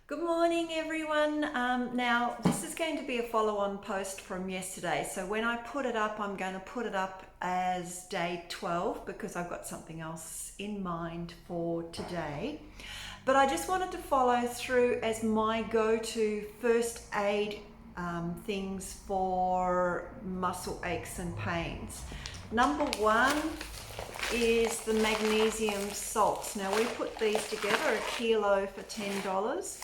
Good morning, everyone. Now, this is going to be a follow-on post from yesterday. So when I put it up, I'm going to put it up as day 12 because I've got something else in mind for today. But I just wanted to follow through as my go-to first aid things for muscle aches and pains. Number one is the magnesium salts. Now we put these together, a kilo for $10.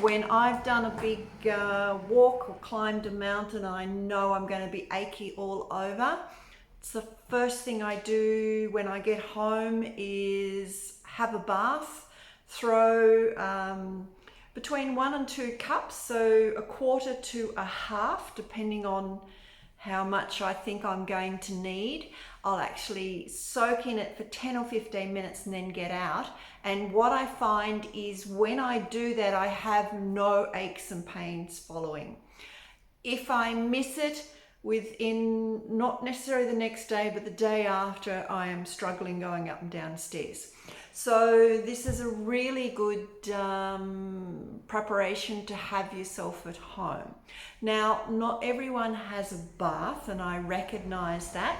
When I've done a big walk or climbed a mountain, I know I'm going to be achy all over. It's the first thing I do when I get home is have a bath, throw between 1 and 2 cups, so a quarter to a half, depending on how much I think I'm going to need. I'll actually soak in it for 10 or 15 minutes and then get out. And what I find is when I do that, I have no aches and pains following. If I miss it within, not necessarily the next day, but the day after, I am struggling going up and down stairs. So this is a really good preparation to have yourself at home. Now, not everyone has a bath, and I recognize that.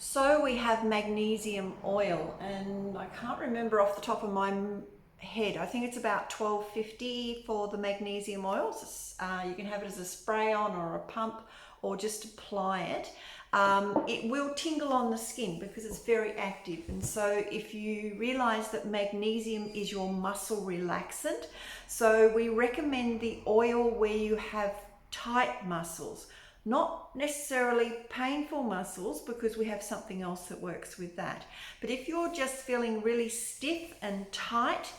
So we have magnesium oil, and I can't remember off the top of my head. I think it's about $12.50 for the magnesium oils. You can have it as a spray on or a pump, or just apply it. It will tingle on the skin because it's very active, and so if you realize that magnesium is your muscle relaxant, so we recommend the oil where you have tight muscles, not necessarily painful muscles, because we have something else that works with that. But if you're just feeling really stiff and tight,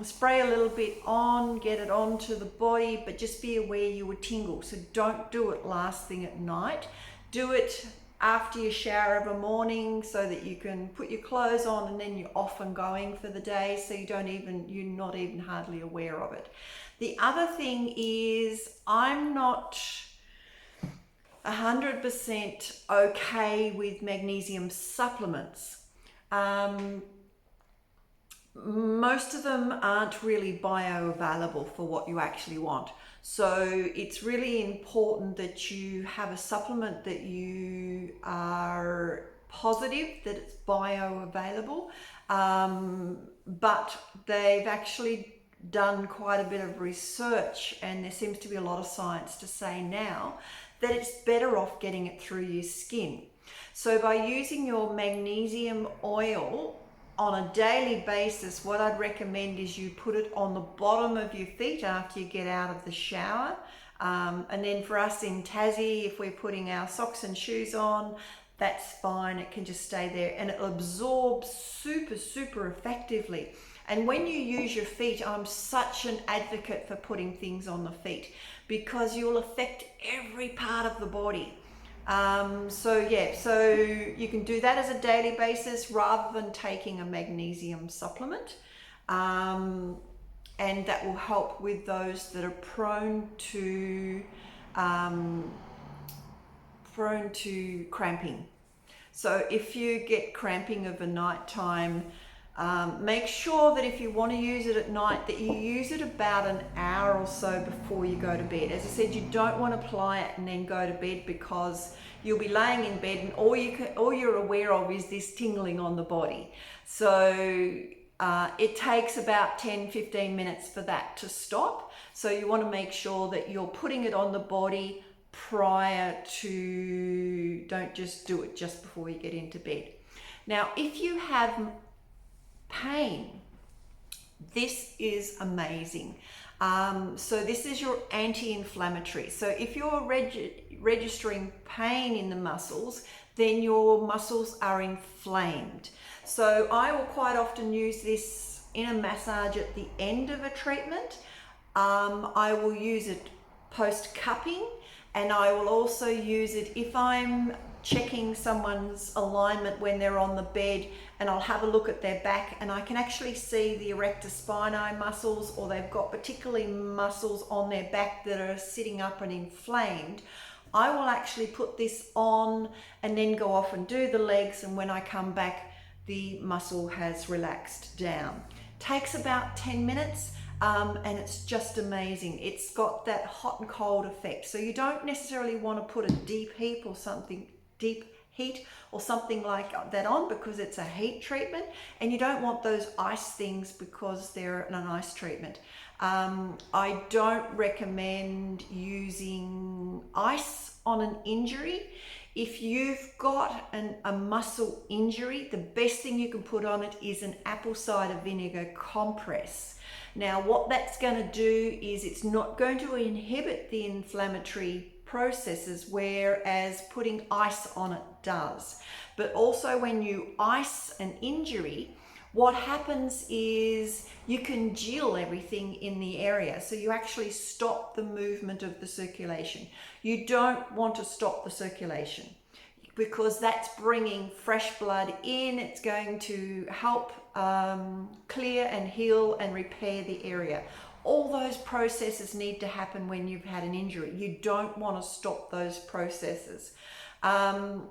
spray a little bit on, get it onto the body, but just be aware you will tingle. So don't do it last thing at night. Do it after your shower of a morning so that you can put your clothes on and then you're off and going for the day, so you're not even hardly aware of it. The other thing is, I'm not 100% okay with magnesium supplements. Most of them aren't really bioavailable for what you actually want. So it's really important that you have a supplement that you are positive that it's bioavailable. But they've actually done quite a bit of research, and there seems to be a lot of science to say now that it's better off getting it through your skin. So by using your magnesium oil on a daily basis, what I'd recommend is you put it on the bottom of your feet after you get out of the shower. And then for us in Tassie, if we're putting our socks and shoes on, that's fine. It can just stay there and it'll absorb super effectively. And when you use your feet, I'm such an advocate for putting things on the feet because you'll affect every part of the body. So you can do that as a daily basis rather than taking a magnesium supplement. And that will help with those that are prone to cramping. So if you get cramping of a nighttime, make sure that if you want to use it at night, that you use it about an hour or so before you go to bed. As I said, you don't want to apply it and then go to bed because you'll be laying in bed and all you're aware of is this tingling on the body. So it takes about 10-15 minutes for that to stop. So you want to make sure that you're putting it on the body prior to, don't just do it just before you get into bed. Now, if you have pain, this is amazing. So this is your anti-inflammatory. So if you're registering pain in the muscles, then your muscles are inflamed. So I will quite often use this in a massage at the end of a treatment. I will use it post cupping, and I will also use it if I'm checking someone's alignment when they're on the bed, and I'll have a look at their back and I can actually see the erector spinae muscles, or they've got particularly muscles on their back that are sitting up and inflamed. I will actually put this on and then go off and do the legs, and when I come back the muscle has relaxed down. Takes about 10 minutes. And it's just amazing. It's got that hot and cold effect. So you don't necessarily want to put a deep heat or something like that on, because it's a heat treatment, and you don't want those ice things because they're an ice treatment. I don't recommend using ice on an injury. If you've got a muscle injury, the best thing you can put on it is an apple cider vinegar compress. Now, what that's going to do is it's not going to inhibit the inflammatory processes, whereas putting ice on it does. But also, when you ice an injury, what happens is you congeal everything in the area. So you actually stop the movement of the circulation. You don't want to stop the circulation, because that's bringing fresh blood in. It's going to help clear and heal and repair the area. All those processes need to happen when you've had an injury. You don't want to stop those processes. One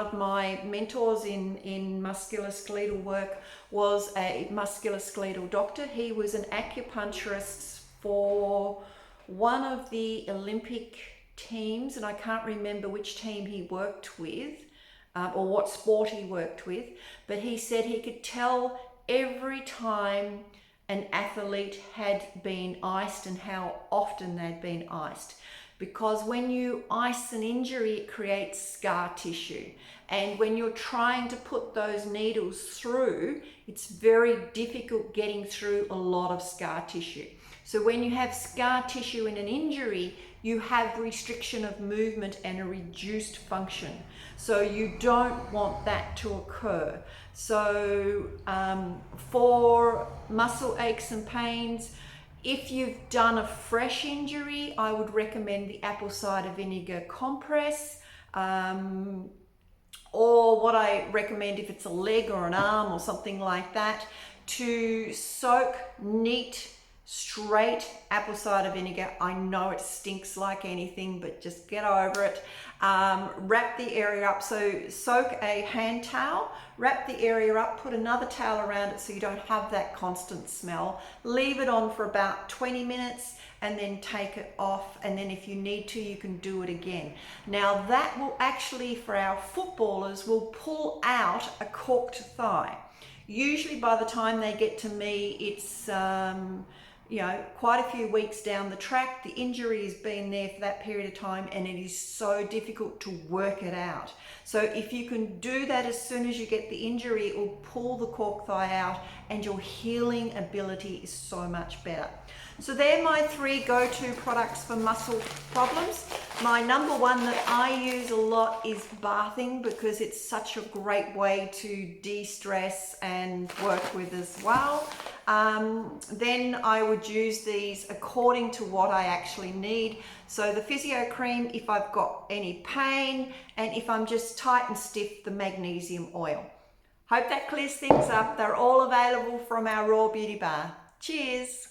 of my mentors in musculoskeletal work was a musculoskeletal doctor. He was an acupuncturist for one of the Olympic teams, and I can't remember which team he worked with or what sport he worked with, but he said he could tell every time an athlete had been iced and how often they'd been iced. Because when you ice an injury, it creates scar tissue. And when you're trying to put those needles through, it's very difficult getting through a lot of scar tissue. So when you have scar tissue in an injury, you have restriction of movement and a reduced function. So you don't want that to occur. So for muscle aches and pains, if you've done a fresh injury, I would recommend the apple cider vinegar compress. Or what I recommend, if it's a leg or an arm or something like that, to soak neat, straight apple cider vinegar. I know it stinks like anything, but just get over it. Wrap the area up. So soak a hand towel, wrap the area up, put another towel around it so you don't have that constant smell. Leave it on for about 20 minutes and then take it off. And then if you need to, you can do it again. Now that will actually, for our footballers, will pull out a corked thigh. Usually by the time they get to me, it's quite a few weeks down the track. The injury has been there for that period of time, and it is so difficult to work it out. So if you can do that as soon as you get the injury, it will pull the cork thigh out, and your healing ability is so much better. So they're my 3 go-to products for muscle problems. My number one that I use a lot is bathing, because it's such a great way to de-stress and work with as well. Then I would use these according to what I actually need. So the physio cream if I've got any pain, and if I'm just tight and stiff, the magnesium oil. Hope that clears things up. They're all available from our Raw Beauty Bar. Cheers.